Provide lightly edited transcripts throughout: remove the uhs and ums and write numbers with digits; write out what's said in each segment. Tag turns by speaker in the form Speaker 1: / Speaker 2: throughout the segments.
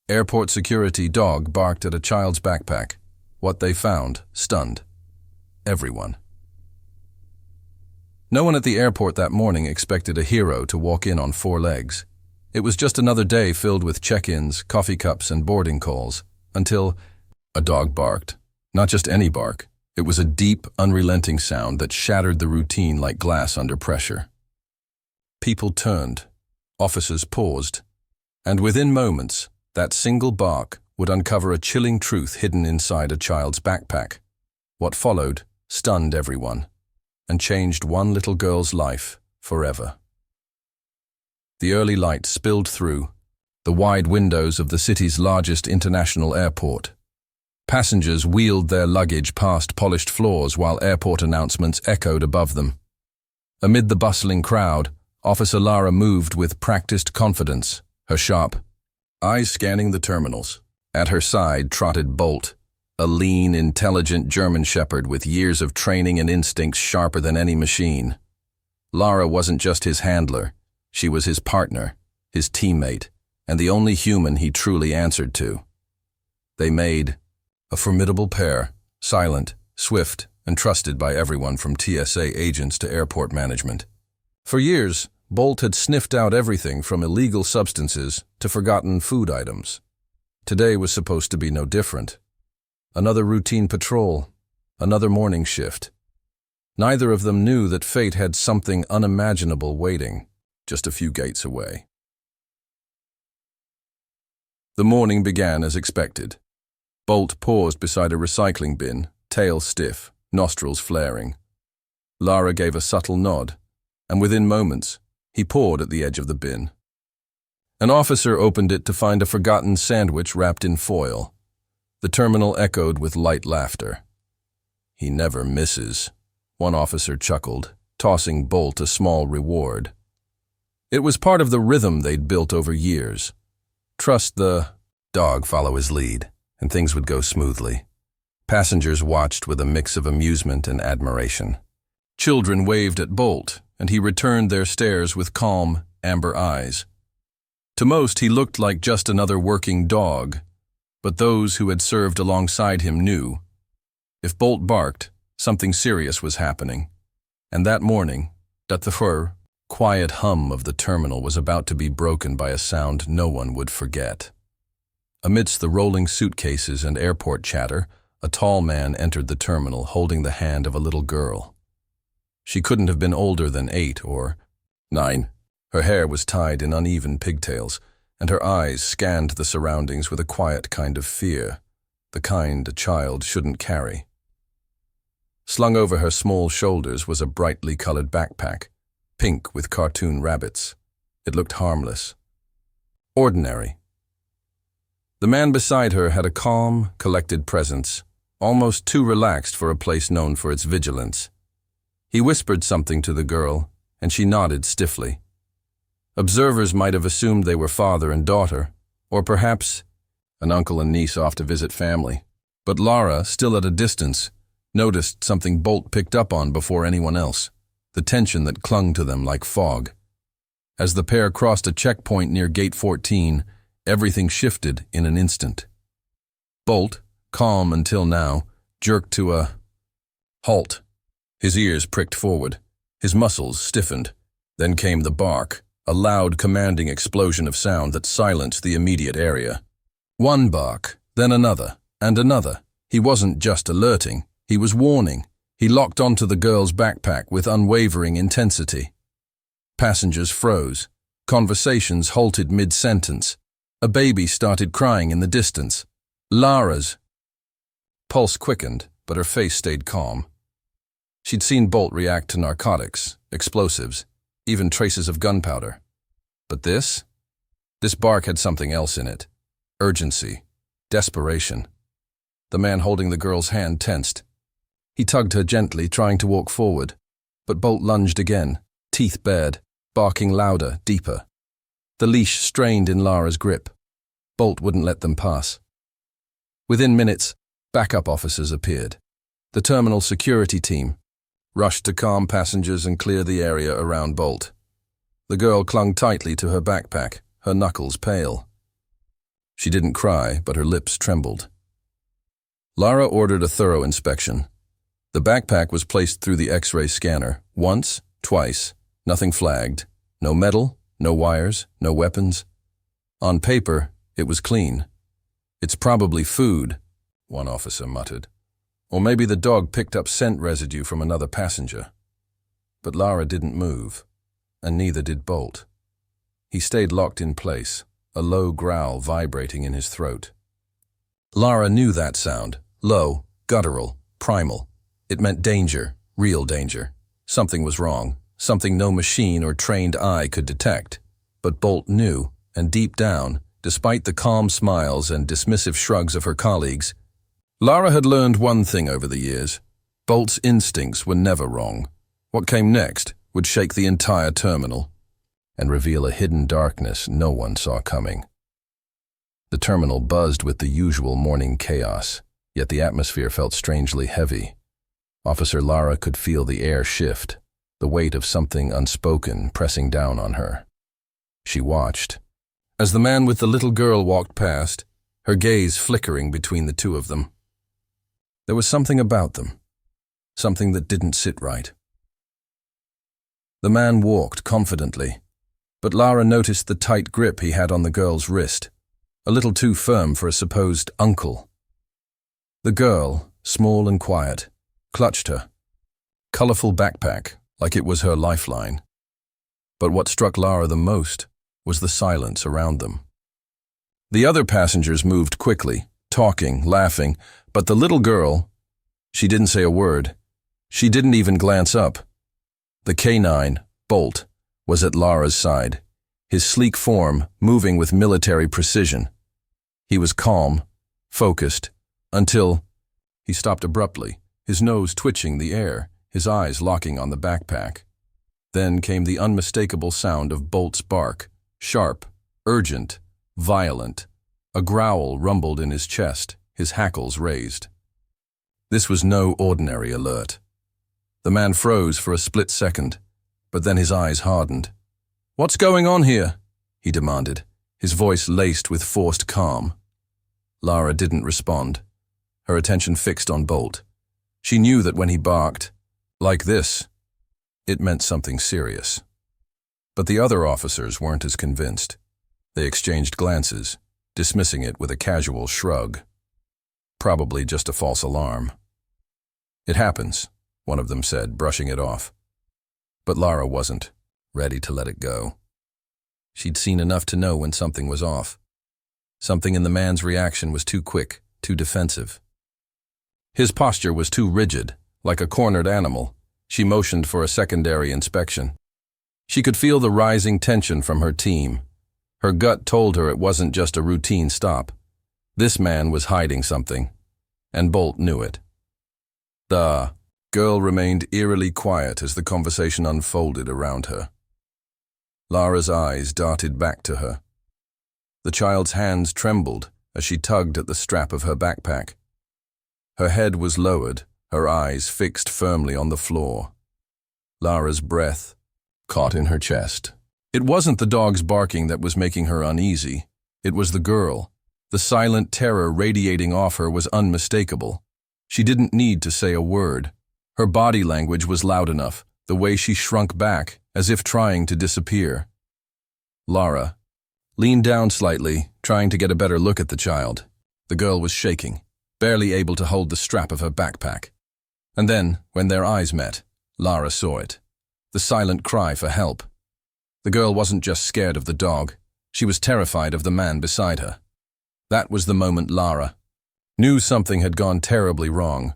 Speaker 1: Airport security dog barked at a child's backpack. What they found stunned everyone. No one at the airport that morning expected a hero to walk in on 4 legs. It was just another day filled with check-ins, coffee cups, and boarding calls, until a dog barked. Not just any bark. It was a deep, unrelenting sound that shattered the routine like glass under pressure. People turned. Officers paused. And within moments, that single bark would uncover a chilling truth hidden inside a child's backpack. What followed stunned everyone and changed one little girl's life forever. The early light spilled through the wide windows of the city's largest international airport. Passengers wheeled their luggage past polished floors while airport announcements echoed above them. Amid the bustling crowd, Officer Lara moved with practiced confidence, her sharp eyes scanning the terminals. At her side trotted Bolt, a lean, intelligent German shepherd with years of training and instincts sharper than any machine. Lara wasn't just his handler, she was his partner, his teammate, and the only human he truly answered to. They made a formidable pair, silent, swift, and trusted by everyone from TSA agents to airport management. For years, Bolt had sniffed out everything from illegal substances to forgotten food items. Today was supposed to be no different. Another routine patrol, another morning shift. Neither of them knew that fate had something unimaginable waiting, just a few gates away. The morning began as expected. Bolt paused beside a recycling bin, tail stiff, nostrils flaring. Lara gave a subtle nod, and within moments, he paused at the edge of the bin. An officer opened it to find a forgotten sandwich wrapped in foil. The terminal echoed with light laughter. "He never misses," one officer chuckled, tossing Bolt a small reward. It was part of the rhythm they'd built over years. Trust the dog, follow his lead, and things would go smoothly. Passengers watched with a mix of amusement and admiration. Children waved at Bolt, and he returned their stares with calm, amber eyes. To most, he looked like just another working dog, but those who had served alongside him knew. If Bolt barked, something serious was happening. And that morning, the quiet hum of the terminal was about to be broken by a sound no one would forget. Amidst the rolling suitcases and airport chatter, a tall man entered the terminal holding the hand of a little girl. She couldn't have been older than 8 or 9. Her hair was tied in uneven pigtails, and her eyes scanned the surroundings with a quiet kind of fear, the kind a child shouldn't carry. Slung over her small shoulders was a brightly colored backpack, pink with cartoon rabbits. It looked harmless. Ordinary. The man beside her had a calm, collected presence, almost too relaxed for a place known for its vigilance. He whispered something to the girl, and she nodded stiffly. Observers might have assumed they were father and daughter, or perhaps an uncle and niece off to visit family. But Lara, still at a distance, noticed something Bolt picked up on before anyone else, the tension that clung to them like fog. As the pair crossed a checkpoint near Gate 14, everything shifted in an instant. Bolt, calm until now, jerked to a halt. His ears pricked forward, his muscles stiffened. Then came the bark, a loud, commanding explosion of sound that silenced the immediate area. One bark, then another, and another. He wasn't just alerting, he was warning. He locked onto the girl's backpack with unwavering intensity. Passengers froze. Conversations halted mid-sentence. A baby started crying in the distance. Lara's pulse quickened, but her face stayed calm. She'd seen Bolt react to narcotics, explosives, even traces of gunpowder. But this bark had something else in it. Urgency, desperation. The man holding the girl's hand tensed. He tugged her gently, trying to walk forward. But Bolt lunged again, teeth bared, barking louder, deeper. The leash strained in Lara's grip. Bolt wouldn't let them pass. Within minutes, backup officers appeared. The terminal security team rushed to calm passengers and clear the area around Bolt. The girl clung tightly to her backpack, her knuckles pale. She didn't cry, but her lips trembled. Lara ordered a thorough inspection. The backpack was placed through the X-ray scanner. Once, twice, nothing flagged. No metal, no wires, no weapons. On paper, it was clean. "It's probably food," one officer muttered. "Or maybe the dog picked up scent residue from another passenger." But Lara didn't move, and neither did Bolt. He stayed locked in place, a low growl vibrating in his throat. Lara knew that sound, low, guttural, primal. It meant danger, real danger. Something was wrong, something no machine or trained eye could detect. But Bolt knew, and deep down, despite the calm smiles and dismissive shrugs of her colleagues, Lara had learned one thing over the years. Bolt's instincts were never wrong. What came next would shake the entire terminal and reveal a hidden darkness no one saw coming. The terminal buzzed with the usual morning chaos, yet the atmosphere felt strangely heavy. Officer Lara could feel the air shift, the weight of something unspoken pressing down on her. She watched. As the man with the little girl walked past, her gaze flickering between the two of them. There was something about them, something that didn't sit right. The man walked confidently, but Lara noticed the tight grip he had on the girl's wrist, a little too firm for a supposed uncle. The girl, small and quiet, clutched her. Colorful backpack, like it was her lifeline. But what struck Lara the most was the silence around them. The other passengers moved quickly, talking, laughing, but the little girl, she didn't say a word. She didn't even glance up. The K9, Bolt, was at Lara's side, his sleek form moving with military precision. He was calm, focused, until he stopped abruptly, his nose twitching the air, his eyes locking on the backpack. Then came the unmistakable sound of Bolt's bark, sharp, urgent, violent. A growl rumbled in his chest, his hackles raised. This was no ordinary alert. The man froze for a split second, but then his eyes hardened. "What's going on here?" he demanded, his voice laced with forced calm. Lara didn't respond, her attention fixed on Bolt. She knew that when he barked, like this, it meant something serious. But the other officers weren't as convinced. They exchanged glances, dismissing it with a casual shrug. Probably just a false alarm. "It happens," one of them said, brushing it off. But Lara wasn't ready to let it go. She'd seen enough to know when something was off. Something in the man's reaction was too quick, too defensive. His posture was too rigid, like a cornered animal. She motioned for a secondary inspection. She could feel the rising tension from her team. Her gut told her it wasn't just a routine stop. This man was hiding something, and Bolt knew it. The girl remained eerily quiet as the conversation unfolded around her. Lara's eyes darted back to her. The child's hands trembled as she tugged at the strap of her backpack. Her head was lowered, her eyes fixed firmly on the floor. Lara's breath caught in her chest. It wasn't the dog's barking that was making her uneasy. It was the girl. The silent terror radiating off her was unmistakable. She didn't need to say a word. Her body language was loud enough, the way she shrunk back, as if trying to disappear. Lara leaned down slightly, trying to get a better look at the child. The girl was shaking, barely able to hold the strap of her backpack. And then, when their eyes met, Lara saw it. The silent cry for help. The girl wasn't just scared of the dog. She was terrified of the man beside her. That was the moment Lara knew something had gone terribly wrong.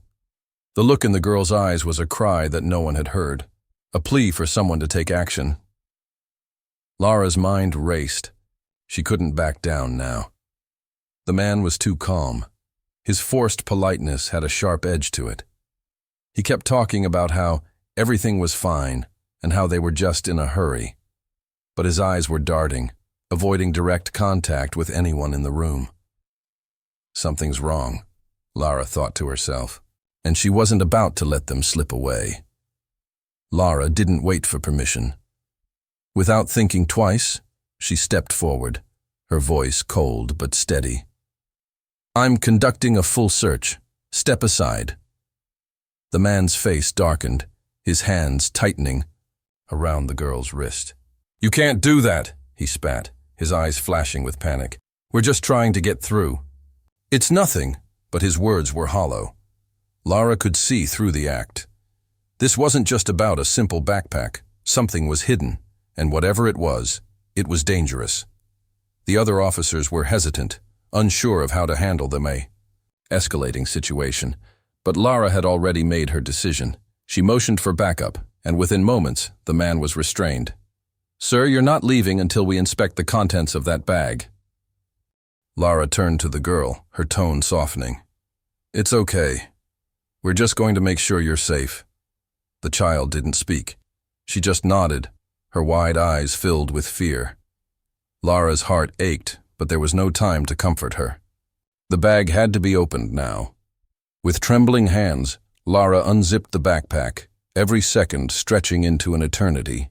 Speaker 1: The look in the girl's eyes was a cry that no one had heard, a plea for someone to take action. Lara's mind raced. She couldn't back down now. The man was too calm. His forced politeness had a sharp edge to it. He kept talking about how everything was fine and how they were just in a hurry. But his eyes were darting, avoiding direct contact with anyone in the room. Something's wrong, Lara thought to herself, and she wasn't about to let them slip away. Lara didn't wait for permission. Without thinking twice, she stepped forward, her voice cold but steady. "I'm conducting a full search. Step aside." The man's face darkened, his hands tightening around the girl's wrist. "You can't do that," he spat, his eyes flashing with panic. "We're just trying to get through." "It's nothing," but his words were hollow. Lara could see through the act. This wasn't just about a simple backpack. Something was hidden, and whatever it was dangerous. The other officers were hesitant, unsure of how to handle the escalating situation, but Lara had already made her decision. She motioned for backup, and within moments, the man was restrained. "Sir, you're not leaving until we inspect the contents of that bag." Lara turned to the girl, her tone softening. "It's okay. We're just going to make sure you're safe." The child didn't speak. She just nodded, her wide eyes filled with fear. Lara's heart ached, but there was no time to comfort her. The bag had to be opened now. With trembling hands, Lara unzipped the backpack, every second stretching into an eternity.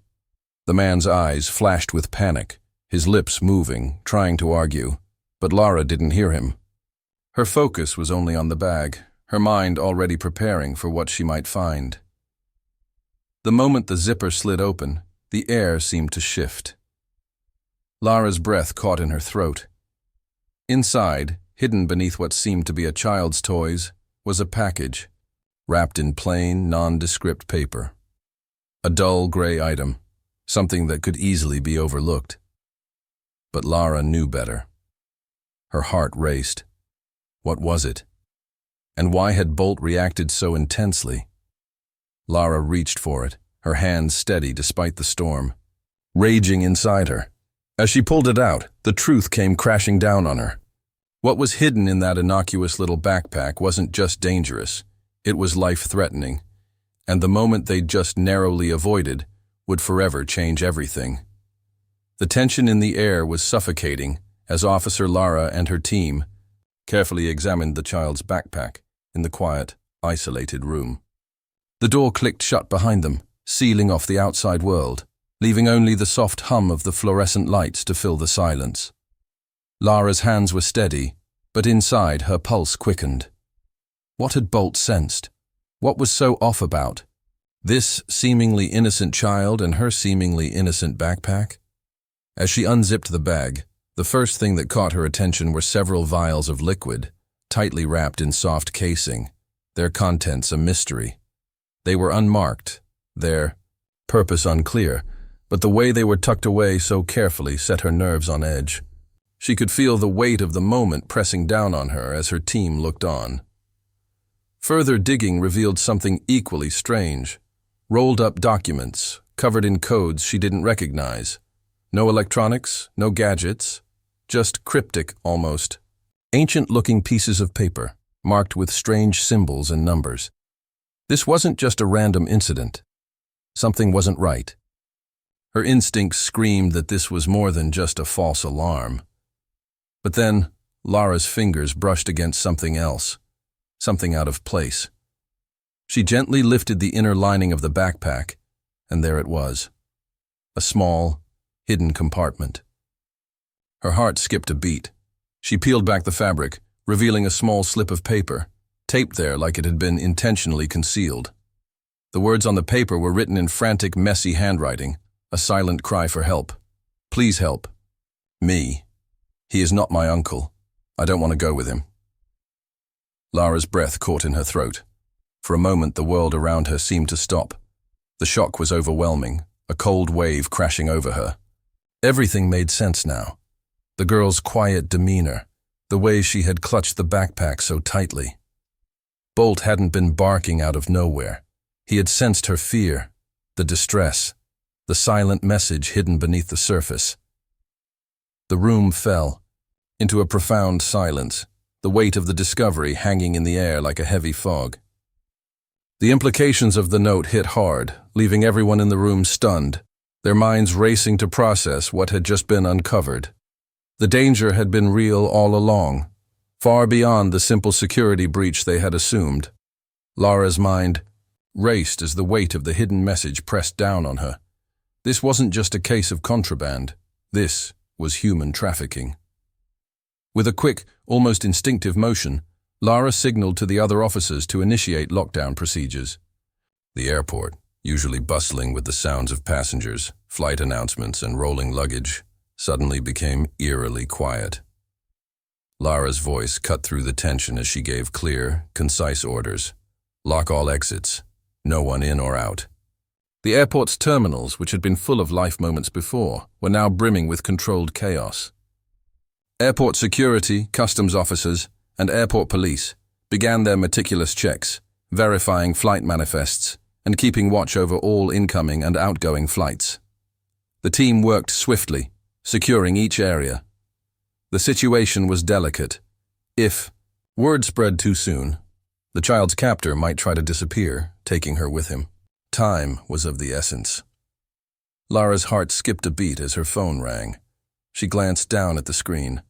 Speaker 1: The man's eyes flashed with panic, his lips moving, trying to argue, but Lara didn't hear him. Her focus was only on the bag, her mind already preparing for what she might find. The moment the zipper slid open, the air seemed to shift. Lara's breath caught in her throat. Inside, hidden beneath what seemed to be a child's toys, was a package, wrapped in plain, nondescript paper. A dull gray item, something that could easily be overlooked. But Lara knew better. Her heart raced. What was it? And why had Bolt reacted so intensely? Lara reached for it, her hands steady despite the storm, raging inside her. As she pulled it out, the truth came crashing down on her. What was hidden in that innocuous little backpack wasn't just dangerous, it was life-threatening, and the moment they'd just narrowly avoided would forever change everything. The tension in the air was suffocating as Officer Lara and her team carefully examined the child's backpack in the quiet, isolated room. The door clicked shut behind them, sealing off the outside world, leaving only the soft hum of the fluorescent lights to fill the silence. Lara's hands were steady, but inside her pulse quickened. What had Bolt sensed? What was so off about this seemingly innocent child and her seemingly innocent backpack? As she unzipped the bag, the first thing that caught her attention were several vials of liquid, tightly wrapped in soft casing, their contents a mystery. They were unmarked, their purpose unclear, but the way they were tucked away so carefully set her nerves on edge. She could feel the weight of the moment pressing down on her as her team looked on. Further digging revealed something equally strange. Rolled-up documents, covered in codes she didn't recognize. No electronics, no gadgets, just cryptic almost. Ancient-looking pieces of paper, marked with strange symbols and numbers. This wasn't just a random incident. Something wasn't right. Her instincts screamed that this was more than just a false alarm. But then, Lara's fingers brushed against something else, something out of place. She gently lifted the inner lining of the backpack, and there it was. A small, hidden compartment. Her heart skipped a beat. She peeled back the fabric, revealing a small slip of paper, taped there like it had been intentionally concealed. The words on the paper were written in frantic, messy handwriting, a silent cry for help. "Please help. Me. He is not my uncle. I don't want to go with him." Lara's breath caught in her throat. For a moment, the world around her seemed to stop. The shock was overwhelming, a cold wave crashing over her. Everything made sense now. The girl's quiet demeanor, the way she had clutched the backpack so tightly. Bolt hadn't been barking out of nowhere. He had sensed her fear, the distress, the silent message hidden beneath the surface. The room fell into a profound silence, the weight of the discovery hanging in the air like a heavy fog. The implications of the note hit hard, leaving everyone in the room stunned, their minds racing to process what had just been uncovered. The danger had been real all along, far beyond the simple security breach they had assumed. Lara's mind raced as the weight of the hidden message pressed down on her. This wasn't just a case of contraband. This was human trafficking. With a quick, almost instinctive motion, Lara signaled to the other officers to initiate lockdown procedures. The airport, usually bustling with the sounds of passengers, flight announcements, and rolling luggage, suddenly became eerily quiet. Lara's voice cut through the tension as she gave clear, concise orders. Lock all exits. No one in or out. The airport's terminals, which had been full of life moments before, were now brimming with controlled chaos. Airport security, customs officers, and airport police began their meticulous checks, verifying flight manifests and keeping watch over all incoming and outgoing flights. The team worked swiftly, securing each area. The situation was delicate. If word spread too soon, the child's captor might try to disappear, taking her with him. Time was of the essence. Lara's heart skipped a beat as her phone rang. She glanced down at the screen.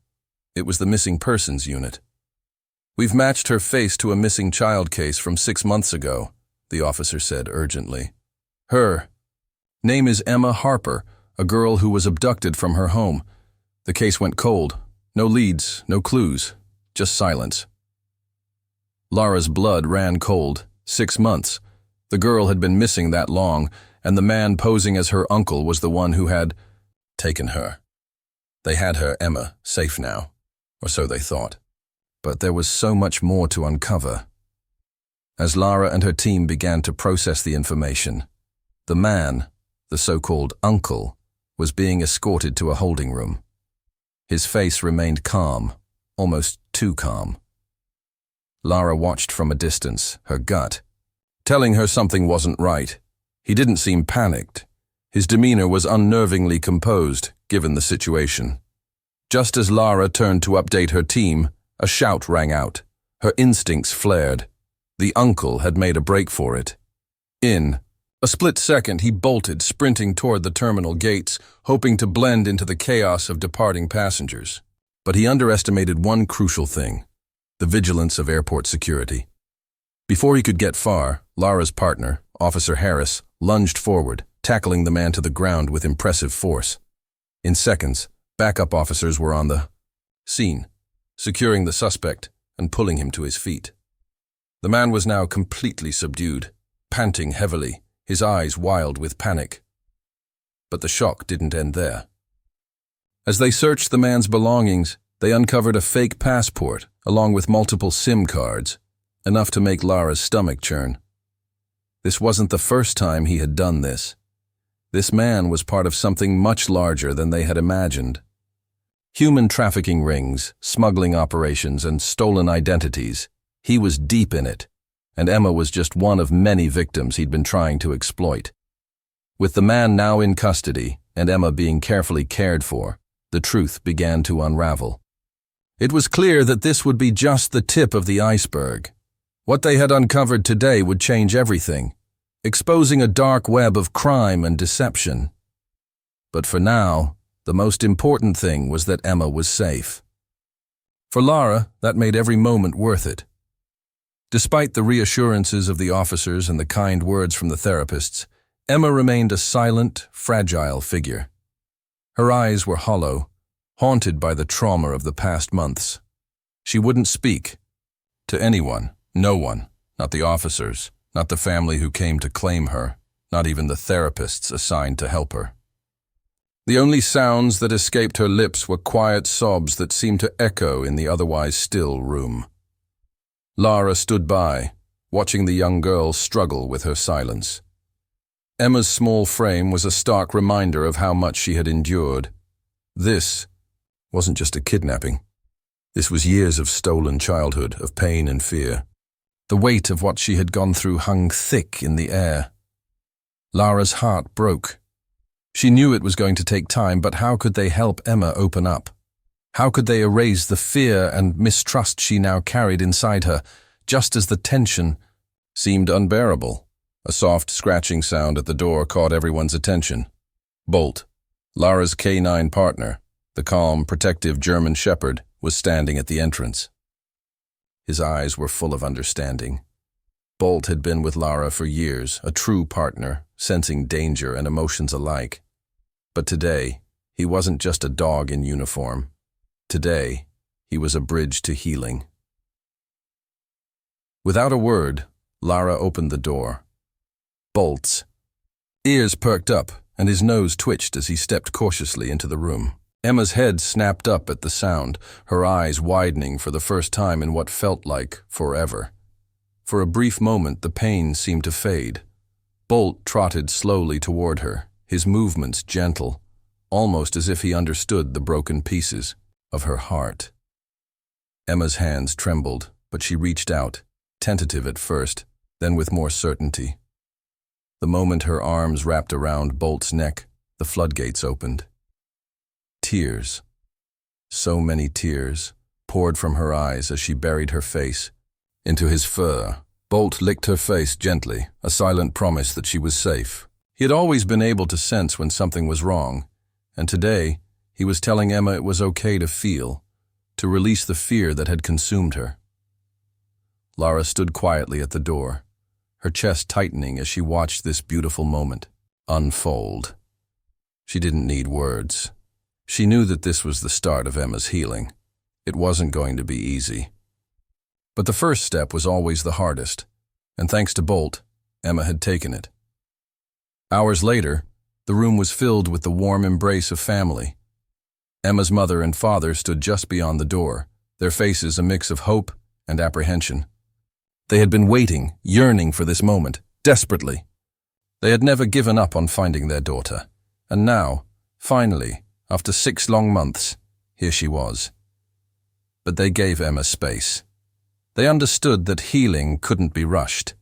Speaker 1: It was the missing persons unit. "We've matched her face to a missing child case from 6 months ago," the officer said urgently. "Her name is Emma Harper, a girl who was abducted from her home. The case went cold. No leads, no clues, just silence." Lara's blood ran cold. 6 months. The girl had been missing that long, and the man posing as her uncle was the one who had taken her. They had her, Emma, safe now, or so they thought. But there was so much more to uncover. As Lara and her team began to process the information, the man, the so-called uncle, was being escorted to a holding room. His face remained calm, almost too calm. Lara watched from a distance, her gut telling her something wasn't right. He didn't seem panicked. His demeanor was unnervingly composed, given the situation. Just as Lara turned to update her team, a shout rang out. Her instincts flared. The uncle had made a break for it. In a split second, he bolted, sprinting toward the terminal gates, hoping to blend into the chaos of departing passengers. But he underestimated one crucial thing: the vigilance of airport security. Before he could get far, Lara's partner, Officer Harris, lunged forward, tackling the man to the ground with impressive force. In seconds, backup officers were on the scene, securing the suspect and pulling him to his feet. The man was now completely subdued, panting heavily, his eyes wild with panic. But the shock didn't end there. As they searched the man's belongings, they uncovered a fake passport, along with multiple SIM cards, enough to make Lara's stomach churn. This wasn't the first time he had done this. This man was part of something much larger than they had imagined. Human trafficking rings, smuggling operations, and stolen identities. He was deep in it, and Emma was just one of many victims he'd been trying to exploit. With the man now in custody, and Emma being carefully cared for, the truth began to unravel. It was clear that this would be just the tip of the iceberg. What they had uncovered today would change everything, exposing a dark web of crime and deception. But for now, the most important thing was that Emma was safe. For Lara, that made every moment worth it. Despite the reassurances of the officers and the kind words from the therapists, Emma remained a silent, fragile figure. Her eyes were hollow, haunted by the trauma of the past months. She wouldn't speak to anyone. No one, not the officers, not the family who came to claim her, not even the therapists assigned to help her. The only sounds that escaped her lips were quiet sobs that seemed to echo in the otherwise still room. Lara stood by, watching the young girl struggle with her silence. Emma's small frame was a stark reminder of how much she had endured. This wasn't just a kidnapping. This was years of stolen childhood, of pain and fear. The weight of what she had gone through hung thick in the air. Lara's heart broke. She knew it was going to take time, but how could they help Emma open up? How could they erase the fear and mistrust she now carried inside her, just as the tension seemed unbearable? A soft scratching sound at the door caught everyone's attention. Bolt, Lara's canine partner, the calm, protective German shepherd, was standing at the entrance. His eyes were full of understanding. Bolt had been with Lara for years, a true partner, sensing danger and emotions alike. But today, he wasn't just a dog in uniform. Today, He was a bridge to healing. Without a word, Lara opened the door. Bolts. Ears perked up, and his nose twitched as he stepped cautiously into the room. Emma's head snapped up at the sound, her eyes widening for the first time in what felt like forever. For a brief moment, the pain seemed to fade. Bolt trotted slowly toward her, his movements gentle, almost as if he understood the broken pieces of her heart. Emma's hands trembled, but she reached out, tentative at first, then with more certainty. The moment her arms wrapped around Bolt's neck, the floodgates opened. Tears, so many tears, poured from her eyes as she buried her face into his fur. Bolt licked her face gently, a silent promise that she was safe. He had always been able to sense when something was wrong, and today he was telling Emma it was okay to feel, to release the fear that had consumed her. Lara stood quietly at the door, her chest tightening as she watched this beautiful moment unfold. She didn't need words. She knew that this was the start of Emma's healing. It wasn't going to be easy. But the first step was always the hardest, and thanks to Bolt, Emma had taken it. Hours later, the room was filled with the warm embrace of family. Emma's mother and father stood just beyond the door, their faces a mix of hope and apprehension. They had been waiting, yearning for this moment, desperately. They had never given up on finding their daughter, and now, finally, after 6 long months, here she was. But they gave Emma space. They understood that healing couldn't be rushed.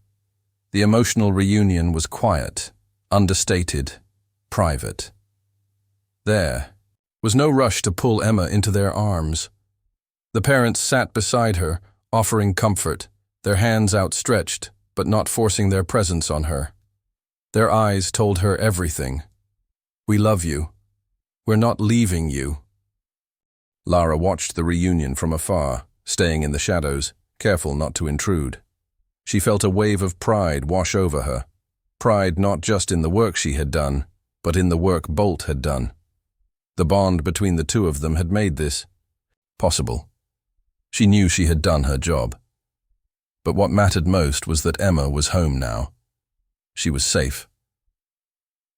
Speaker 1: The emotional reunion was quiet, understated, private. There was no rush to pull Emma into their arms. The parents sat beside her, offering comfort, their hands outstretched, but not forcing their presence on her. Their eyes told her everything. "We love you. We're not leaving you." Lara watched the reunion from afar, staying in the shadows, careful not to intrude. She felt a wave of pride wash over her. Pride not just in the work she had done, but in the work Bolt had done. The bond between the two of them had made this possible. She knew she had done her job. But what mattered most was that Emma was home now. She was safe.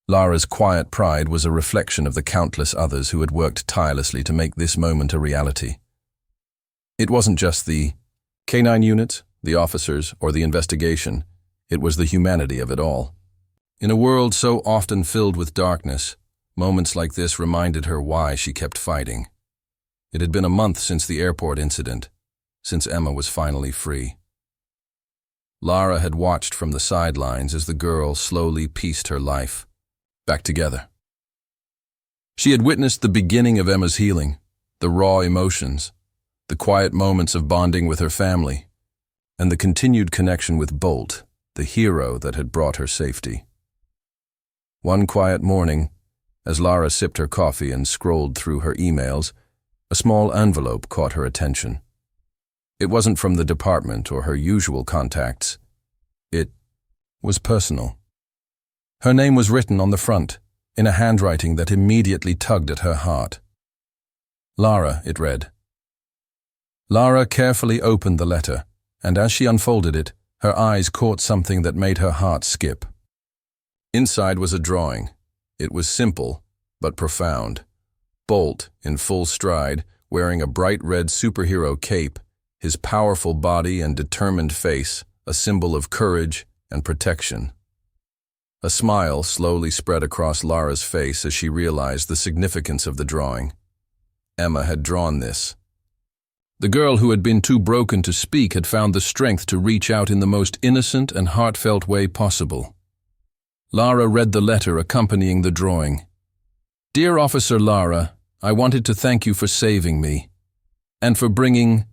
Speaker 1: Lara's quiet pride was a reflection of the countless others who had worked tirelessly to make this moment a reality. It wasn't just the K9 unit, the officers, or the investigation. It was the humanity of it all. In a world so often filled with darkness, moments like this reminded her why she kept fighting. It had been a month since the airport incident, since Emma was finally free. Lara had watched from the sidelines as the girl slowly pieced her life back together. She had witnessed the beginning of Emma's healing, the raw emotions, the quiet moments of bonding with her family, and the continued connection with Bolt, the hero that had brought her safety. One quiet morning, as Lara sipped her coffee and scrolled through her emails, a small envelope caught her attention. It wasn't from the department or her usual contacts. It was personal. Her name was written on the front, in a handwriting that immediately tugged at her heart. Lara, it read. Lara carefully opened the letter, and as she unfolded it, her eyes caught something that made her heart skip. Inside was a drawing. It was simple, but profound. Bolt, in full stride, wearing a bright red superhero cape, his powerful body and determined face, a symbol of courage and protection. A smile slowly spread across Lara's face as she realized the significance of the drawing. Emma had drawn this. The girl who had been too broken to speak had found the strength to reach out in the most innocent and heartfelt way possible. Lara read the letter accompanying the drawing. Dear Officer Lara, I wanted to thank you for saving me, and for bringing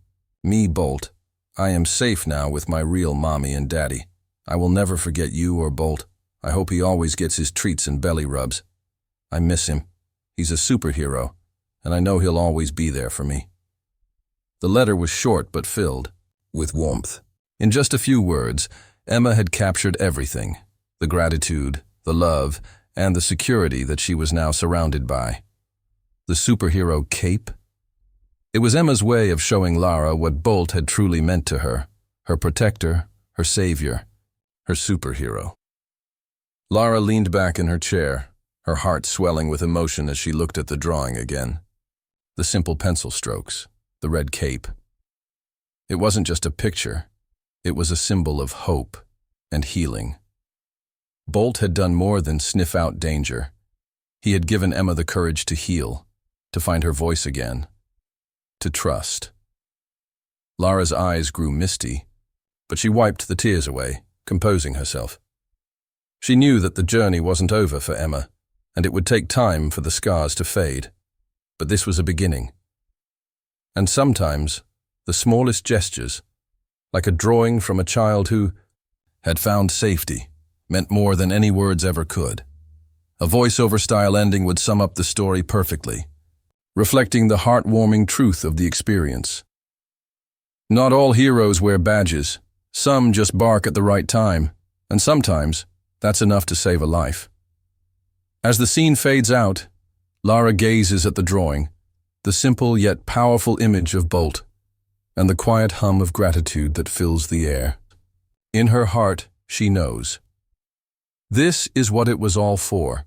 Speaker 1: me Bolt. I am safe now with my real mommy and daddy. I will never forget you or Bolt. I hope he always gets his treats and belly rubs. I miss him. He's a superhero, and I know he'll always be there for me. The letter was short but filled with warmth. In just a few words, Emma had captured everything: the gratitude, the love, and the security that she was now surrounded by. The superhero cape? It was Emma's way of showing Lara what Bolt had truly meant to her protector, her savior, her superhero. Lara leaned back in her chair, her heart swelling with emotion as she looked at the drawing again. The simple pencil strokes, the red cape. It wasn't just a picture, it was a symbol of hope and healing. Bolt had done more than sniff out danger. He had given Emma the courage to heal, to find her voice again, to trust. Lara's eyes grew misty, but she wiped the tears away, composing herself. She knew that the journey wasn't over for Emma, and it would take time for the scars to fade. But this was a beginning. And sometimes, the smallest gestures, like a drawing from a child who had found safety, meant more than any words ever could. A voiceover-style ending would sum up the story perfectly, reflecting the heartwarming truth of the experience. Not all heroes wear badges. Some just bark at the right time, and sometimes that's enough to save a life. As the scene fades out, Lara gazes at the drawing, the simple yet powerful image of Bolt, and the quiet hum of gratitude that fills the air. In her heart, she knows. This is what it was all for.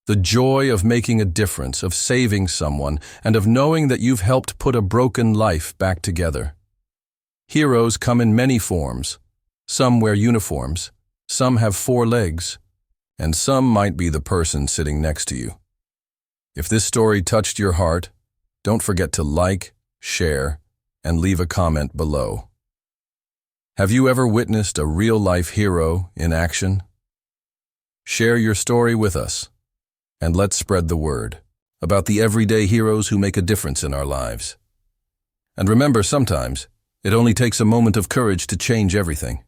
Speaker 1: The joy of making a difference, of saving someone, and of knowing that you've helped put a broken life back together. Heroes come in many forms. Some wear uniforms, some have 4 legs, and some might be the person sitting next to you. If this story touched your heart, don't forget to like, share, and leave a comment below. Have you ever witnessed a real-life hero in action? Share your story with us, and let's spread the word about the everyday heroes who make a difference in our lives. And remember, sometimes, it only takes a moment of courage to change everything.